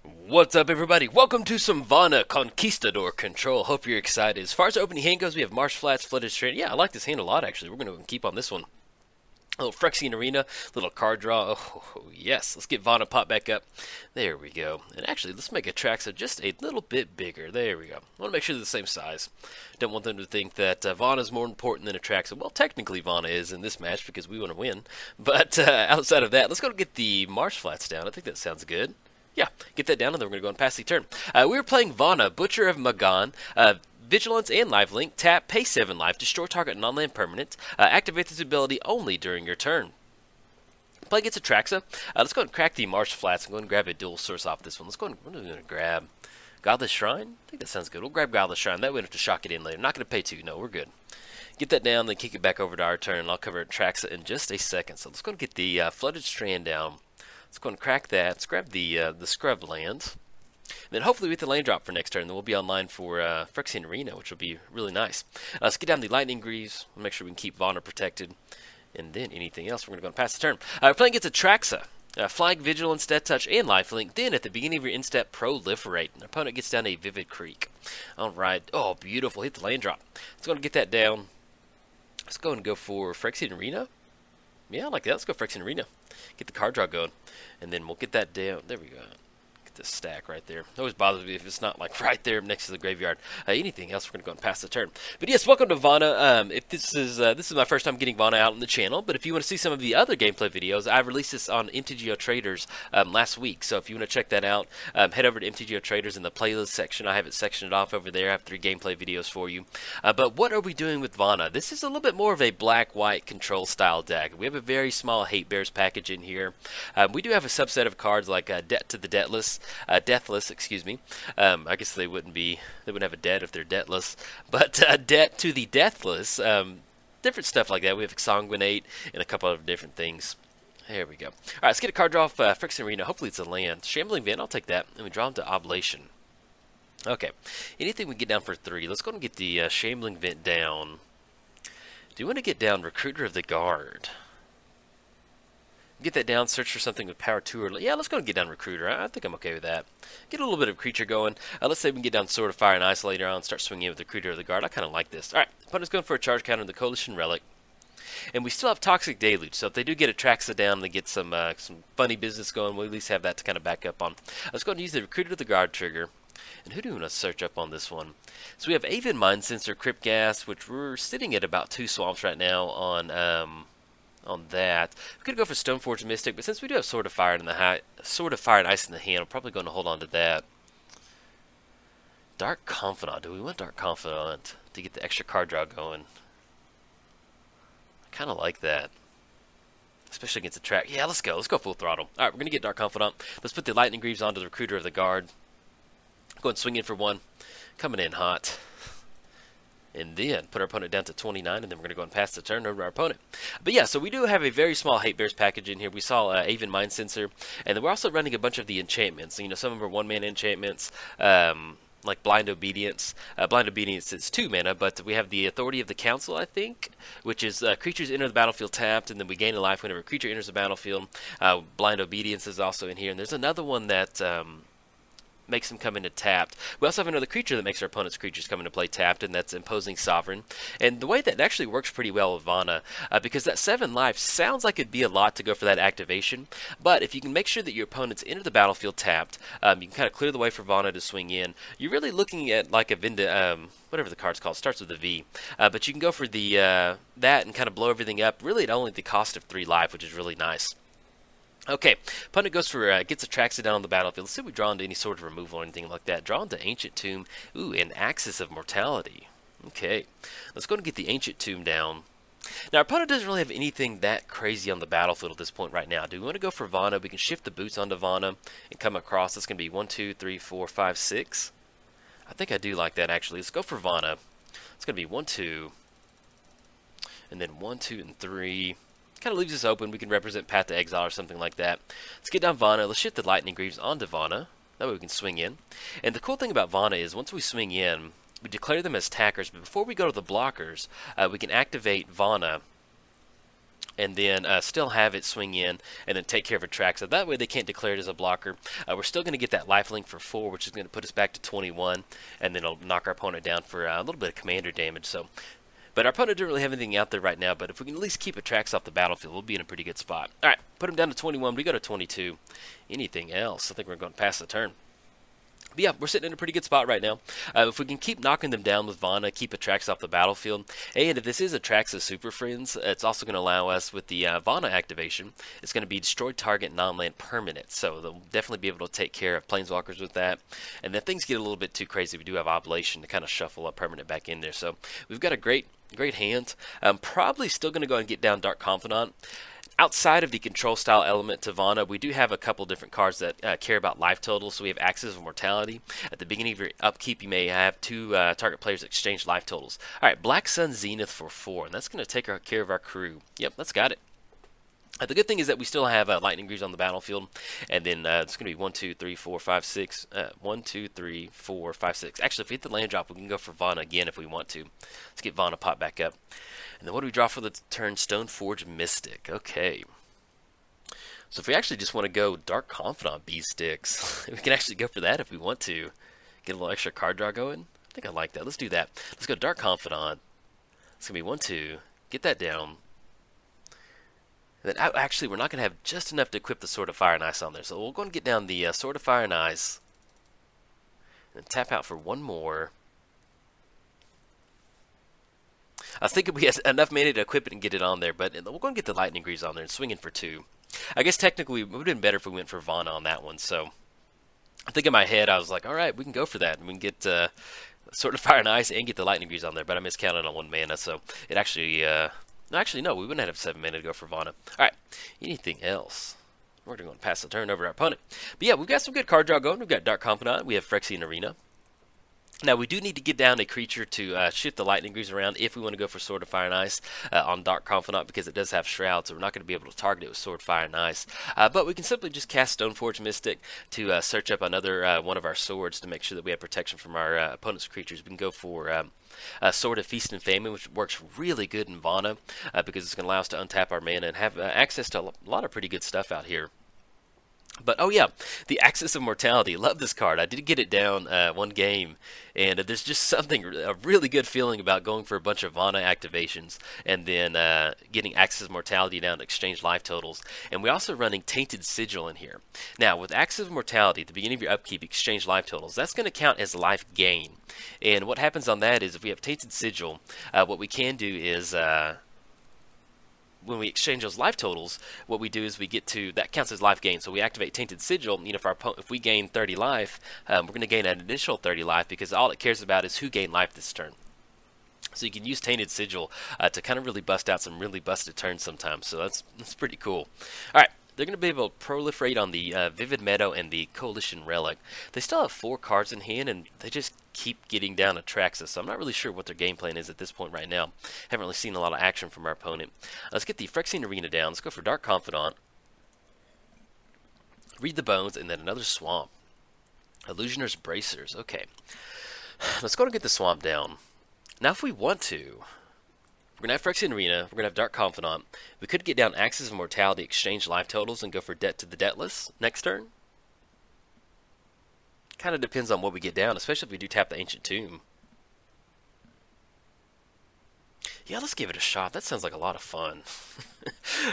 What's up, everybody? Welcome to some Vona Conquistador Control. Hope you're excited. As far as opening hand goes, we have Marsh Flats, Flooded Strand. Yeah, I like this hand a lot, actually. We're going to keep on this one. A little Phyrexian Arena, little card draw. Oh, yes. Let's get Vona pop back up. There we go. And actually, let's make Atraxa just a little bit bigger. There we go. I want to make sure they're the same size. Don't want them to think that Vona is more important than Atraxa. Well, technically, Vona is in this match because we want to win. But outside of that, let's go get the Marsh Flats down. I think that sounds good. Yeah, get that down, and then we're going to go and pass the turn. We were playing Vona, Butcher of Magan, Vigilance and Lifelink, tap, pay 7 life, destroy target non-land permanent, activate this ability only during your turn. Play against Atraxa. Let's go and crack the Marsh Flats and go and grab a dual source off this one. Let's go and, what are we going to grab? Godless Shrine? I think that sounds good. We'll grab Godless Shrine. That way we don't have to shock it in later. Not going to pay 2. No, we're good. Get that down, then kick it back over to our turn, and I'll cover Atraxa in just a second. So let's go and get the Flooded Strand down. Let's go and crack that. Let's grab the scrub land. And then hopefully we get the land drop for next turn. Then we'll be online for Phyrexian Arena, which will be really nice. Let's get down the Lightning Greaves. We'll make sure we can keep Vona protected. And then anything else, we're going to go and pass the turn. We're playing against Atraxa. Flying, Vigilance, Death Touch, and Lifelink. Then at the beginning of your in-step, Proliferate. And our opponent gets down a Vivid Creek. Alright. Oh, beautiful. Hit the land drop. Let's go and get that down. Let's go and go for Phyrexian Arena. Yeah, I like that. Let's go Phyrexian Arena. Get the card draw going. And then we'll get that down. There we go. Get this stack right there. It always bothers me if it's not like right there next to the graveyard. Anything else, we're going to go and pass the turn. But yes, welcome to Vona. If this is my first time getting Vona out on the channel, but if you want to see some of the other gameplay videos, I released this on MTGO Traders last week. So if you want to check that out, head over to MTGO Traders in the playlist section. I have it sectioned off over there. I have 3 gameplay videos for you. But what are we doing with Vona? This is a little bit more of a black-white control style deck. We have a very small Hate Bears package in here. We do have a subset of cards like Debt to the Deathless, excuse me. I guess they wouldn't have a debt if they're deatless, but Debt to the Deathless, different stuff like that. We have Exsanguinate and a couple of different things. There we go. All right, let's get a card draw off Phyrexian Arena. Hopefully it's a land. Shambling Vent, I'll take that. And we draw him to Oblation. Okay, anything we get down for 3. Let's go and get the Shambling Vent down. Do you want to get down Recruiter of the Guard? Get that down, search for something with power 2 or... Yeah, let's go and get down Recruiter. I think I'm okay with that. Get a little bit of creature going. Let's say we can get down Sword of Fire and Ice later on and start swinging in with Recruiter of the Guard. I kind of like this. Alright, opponent's going for a charge counter in the Coalition Relic. And we still have Toxic Deluge, so if they do get Atraxa down and they get some funny business going, we'll at least have that to kind of back up on. Let's go and use the Recruiter of the Guard trigger. And who do we want to search up on this one? So we have Aven Mind Sensor, Crypt Gas, which we're sitting at about 2 swamps right now on that. We could go for Stoneforge Mystic, but since we do have Sword of Fire and Ice in the hand, I'm probably going to hold on to that. Dark Confidant. Do we want Dark Confidant to get the extra card draw going? I kind of like that, especially against the track. Yeah, let's go. Let's go full throttle. All right, we're going to get Dark Confidant. Let's put the Lightning Greaves onto the Recruiter of the Guard. Go and swing in for 1. Coming in hot. And then put our opponent down to 29, and then we're going to go and pass the turn over to our opponent. But yeah, so we do have a very small Hate Bears package in here. We saw Aven Mind Sensor, and then we're also running a bunch of the enchantments. You know, some of them are 1-mana enchantments, like Blind Obedience. Blind Obedience is 2 mana, but we have the Authority of the Council, I think, which is creatures enter the battlefield tapped, and then we gain a life whenever a creature enters the battlefield. Blind Obedience is also in here, and there's another one that... makes them come into tapped. We also have another creature that makes our opponent's creatures come into play tapped, and that's Imposing Sovereign. And the way that actually works pretty well with Vona, because that 7 life sounds like it'd be a lot to go for that activation, but if you can make sure that your opponents enter the battlefield tapped, you can kind of clear the way for Vona to swing in. You're really looking at like a whatever the card's called, starts with a V. But you can go for the that and kind of blow everything up, really at only the cost of 3 life, which is really nice. Okay, opponent goes for, gets Atraxa down on the battlefield. Let's see if we draw into any sort of removal or anything like that. Draw into Ancient Tomb. Ooh, and Axis of Mortality. Okay, let's go and get the Ancient Tomb down. Now, our opponent doesn't really have anything that crazy on the battlefield at this point right now. Do we want to go for Vona? We can shift the boots onto Vona and come across. That's going to be 1, 2, 3, 4, 5, 6. I think I do like that, actually. Let's go for Vona. It's going to be 1, 2, and then 1, 2, and 3. Kind of leaves us open. We can represent Path to Exile or something like that. Let's get down Vona. Let's shift the Lightning Greaves onto Vona. That way we can swing in. And the cool thing about Vona is once we swing in, we declare them as attackers. But before we go to the blockers, we can activate Vona and then still have it swing in and then take care of Atraxa. That way they can't declare it as a blocker. We're still going to get that lifelink for 4, which is going to put us back to 21, and then it'll knock our opponent down for a little bit of commander damage. So, but our opponent doesn't really have anything out there right now, but if we can at least keep Atraxa off the battlefield, we'll be in a pretty good spot. All right, put him down to 21. We go to 22. Anything else? I think we're going to pass the turn. But yeah, we're sitting in a pretty good spot right now. If we can keep knocking them down with Vona, keep Atraxa off the battlefield, and if this is Atraxa Super Friends, it's also going to allow us with the Vona activation, it's going to be destroy target non-land permanent. So they'll definitely be able to take care of Planeswalkers with that. And if things get a little bit too crazy, we do have Oblation to kind of shuffle a permanent back in there. So we've got a great hand. I'm probably still going to go and get down Dark Confidant. Outside of the control style element to Vona, we do have a couple different cards that care about life totals. So we have Axis of Mortality. At the beginning of your upkeep, you may have 2 target players exchange life totals. All right, Black Sun Zenith for 4, and that's going to take care of our crew. Yep, that's got it. The good thing is that we still have Lightning Greaves on the battlefield, and then it's going to be 1, 2, 3, 4, 5, 6. 1, 2, 3, 4, 5, 6. Actually, if we hit the land drop, we can go for Vona again if we want to. Let's get Vona pop back up. And then what do we draw for the turn? Stoneforge Mystic. Okay. So if we actually just want to go Dark Confidant B-Sticks, we can actually go for that if we want to. Get a little extra card draw going. I think I like that. Let's do that. Let's go Dark Confidant. It's going to be 1, 2. Get that down. And then actually, we're not going to have just enough to equip the Sword of Fire and Ice on there. So we'll go and get down the Sword of Fire and Ice. And tap out for 1 more. I was thinking we had enough mana to equip it and get it on there, but we're going to get the Lightning Greaves on there and swing in for 2. I guess technically it would have been better if we went for Vona on that one, so I think in my head I was like, alright, we can go for that. We can get Sword of Fire and Ice and get the Lightning Greaves on there, but I miscounted on 1 mana, so it actually, no, we wouldn't have 7 mana to go for Vona. Alright, anything else? We're going to pass the turn over to our opponent. But yeah, we've got some good card draw going. We've got Dark Confidant, we have Phyrexian Arena. Now, we do need to get down a creature to shift the Lightning Greaves around if we want to go for Sword of Fire and Ice on Dark Confidant, because it does have Shroud, so we're not going to be able to target it with Sword, Fire, and Ice. But we can simply just cast Stoneforge Mystic to search up another one of our swords to make sure that we have protection from our opponent's creatures. We can go for Sword of Feast and Famine, which works really good in Vona because it's going to allow us to untap our mana and have access to a lot of pretty good stuff out here. But, oh yeah, the Axis of Mortality. Love this card. I did get it down 1 game, and there's just something, a really good feeling about going for a bunch of Vona activations and then getting Axis of Mortality down to exchange life totals. And we're also running Tainted Sigil in here. Now, with Axis of Mortality, at the beginning of your upkeep, exchange life totals. That's going to count as life gain. And what happens on that is if we have Tainted Sigil, what we can do is when we exchange those life totals, what we do is we get to, that counts as life gain. So we activate Tainted Sigil. You know, if we gain 30 life, we're going to gain an additional 30 life because all it cares about is who gained life this turn. So you can use Tainted Sigil to kind of really bust out some really busted turns sometimes. So that's pretty cool. All right. They're going to be able to proliferate on the Vivid Meadow and the Coalition Relic. They still have 4 cards in hand, and they just keep getting down Atraxa, so I'm not really sure what their game plan is at this point right now. Haven't really seen a lot of action from our opponent. Let's get the Phyrexian Arena down. Let's go for Dark Confidant. Read the Bones, and then another Swamp. Illusioner's Bracers. Okay. Let's go and get the Swamp down. Now, if we want to, we're going to have Phyrexian Arena, we're going to have Dark Confidant. We could get down Axis of Mortality, exchange life totals, and go for Debt to the Debtless next turn. Kind of depends on what we get down, especially if we do tap the Ancient Tomb. Yeah, let's give it a shot. That sounds like a lot of fun.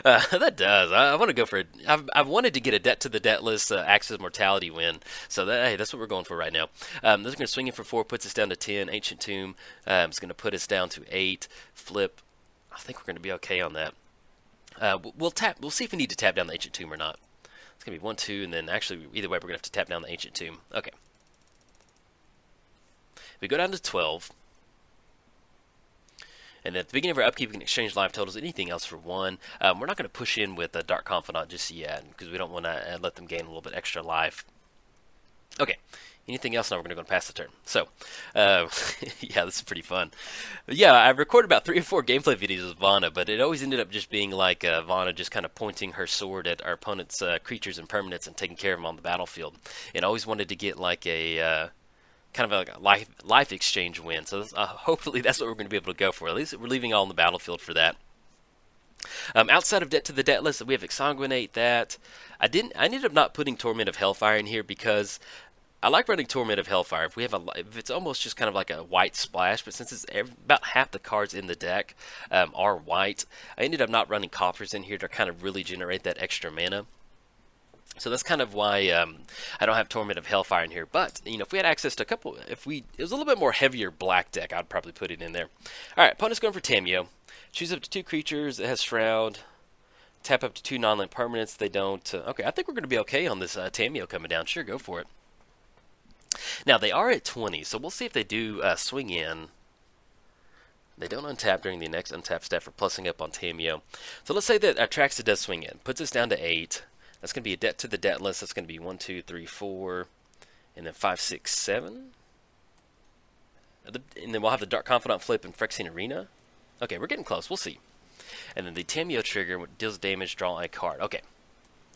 That does. I want to go for it. I've wanted to get a Debt to the Debtless Axis of Mortality win. So hey, that's what we're going for right now. This is going to swing in for 4, puts us down to 10. Ancient Tomb is going to put us down to 8. Flip. I think we're going to be okay on that. We'll tap. We'll see if we need to tap down the Ancient Tomb or not. It's going to be 1, 2, and then actually either way we're going to have to tap down the Ancient Tomb. Okay. We go down to 12. And at the beginning of our upkeep, we can exchange life totals, anything else for 1. We're not going to push in with a Dark Confidant just yet, because we don't want to let them gain a little bit extra life. Okay, anything else? Now we're going to go and pass the turn. So, yeah, this is pretty fun. But yeah, I recorded about 3 or 4 gameplay videos with Vona, but it always ended up just being like Vona just kind of pointing her sword at our opponent's creatures and permanents and taking care of them on the battlefield. And I always wanted to get like a kind of a life exchange win. So hopefully that's what we're going to be able to go for. At least we're leaving all on the battlefield for that. Outside of Debt to the Debtless, we have Exsanguinate. That I ended up not putting Torment of Hellfire in here because I like running Torment of Hellfire. If it's almost just kind of like a white splash, but since about half the cards in the deck are white, I ended up not running Coffers in here to kind of really generate that extra mana. So that's kind of why I don't have Torment of Hellfire in here. But if we had access to a couple, it was a little bit more heavier black deck, I'd probably put it in there. All right, opponent's going for Tamiyo. Choose up to 2 creatures. It has Shroud. Tap up to 2 non-land permanents. They don't. Okay, I think we're going to be okay on this Tamiyo coming down. Sure, go for it. Now, they are at 20, so we'll see if they do swing in. They don't untap during the next untap step for plussing up on Tamiyo. So let's say that Atraxa does swing in. Puts us down to 8. That's going to be a Debt to the Debtless. That's going to be 1, 2, 3, 4, and then 5, 6, 7. And then we'll have the Dark Confidant flip and Phyrexian Arena. Okay, we're getting close. We'll see. And then the Tamiyo trigger deals damage, draw a card. Okay,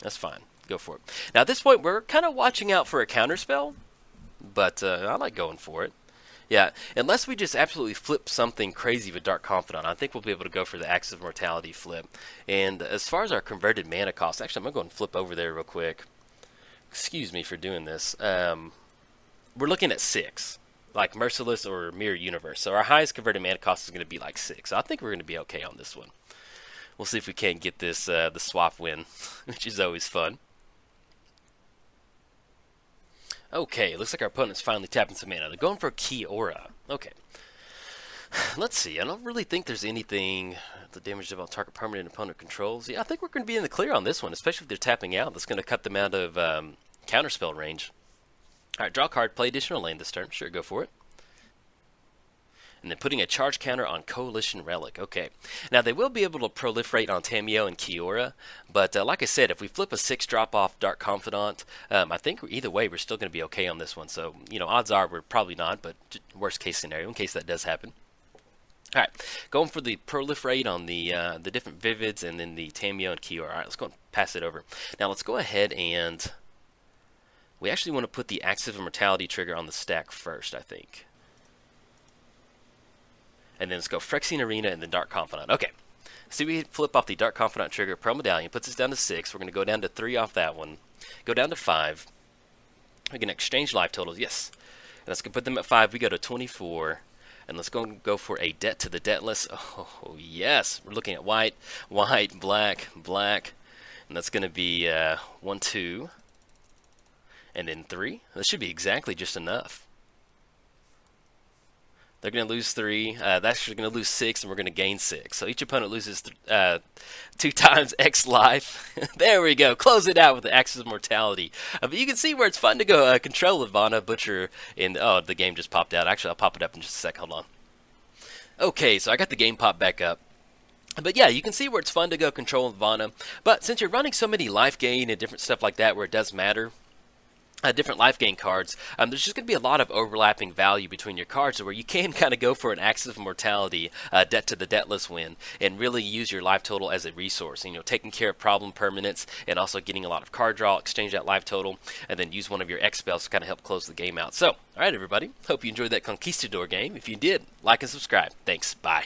that's fine. Go for it. Now, at this point, we're kind of watching out for a counterspell, but I like going for it. Yeah, unless we just absolutely flip something crazy with Dark Confidant, I think we'll be able to go for the Axis of Mortality flip. And as far as our converted mana cost, actually, I'm going to go and flip over there real quick. Excuse me for doing this. We're looking at 6. Like Merciless or Mirror Universe. So our highest converted mana cost is going to be like 6. So I think we're going to be okay on this one. We'll see if we can't get this the swap win, which is always fun. Okay, looks like our opponent's finally tapping some mana. They're going for Kiora. Okay. Let's see. I don't really think there's anything the damage about target permanent opponent controls. Yeah, I think we're going to be in the clear on this one, especially if they're tapping out. That's going to cut them out of counterspell range. Alright, draw a card, play additional land this turn. Sure, go for it. And then putting a charge counter on Coalition Relic. Okay. Now, they will be able to proliferate on Tamiyo and Kiora, but like I said, if we flip a 6 drop off Dark Confidant, I think either way we're still going to be okay on this one. So, odds are we're probably not, but worst case scenario in case that does happen. Alright, going for the proliferate on the different Vivids and then the Tamiyo and Kiora. Alright, let's go and pass it over. Now, let's go ahead and we actually want to put the Axis of Mortality trigger on the stack first, I think. And then let's go Phyrexian Arena and then Dark Confidant. Okay. See, we flip off the Dark Confidant trigger. Pearl Medallion puts us down to 6. We're going to go down to 3 off that one. Go down to 5. We're going to exchange life totals. Yes. And let's go put them at 5. We go to 24. And let's go for a Debt to the Debtless. Oh, yes. We're looking at white, white, black, black. And that's going to be 1, 2. And then 3. That should be exactly just enough. They're going to lose 3. That's actually going to lose 6, and we're going to gain 6. So each opponent loses 2 times X life. There we go. Close it out with the Axis of Mortality. But you can see where it's fun to go control with Vona, Butcher, and oh, the game just popped out. Actually, I'll pop it up in just a sec. Hold on. Okay, so I got the game pop back up. But yeah, you can see where it's fun to go control with Vona. But since you're running so many life gain and different stuff like that where it does matter, different life gain cards, there's just going to be a lot of overlapping value between your cards where you can kind of go for an Axis of Mortality, Debt to the Debtless win, and really use your life total as a resource. Taking care of problem permanents and also getting a lot of card draw, exchange that life total, and then use one of your X spells to kind of help close the game out. So, alright everybody, hope you enjoyed that Conquistador game. If you did, like and subscribe. Thanks, bye.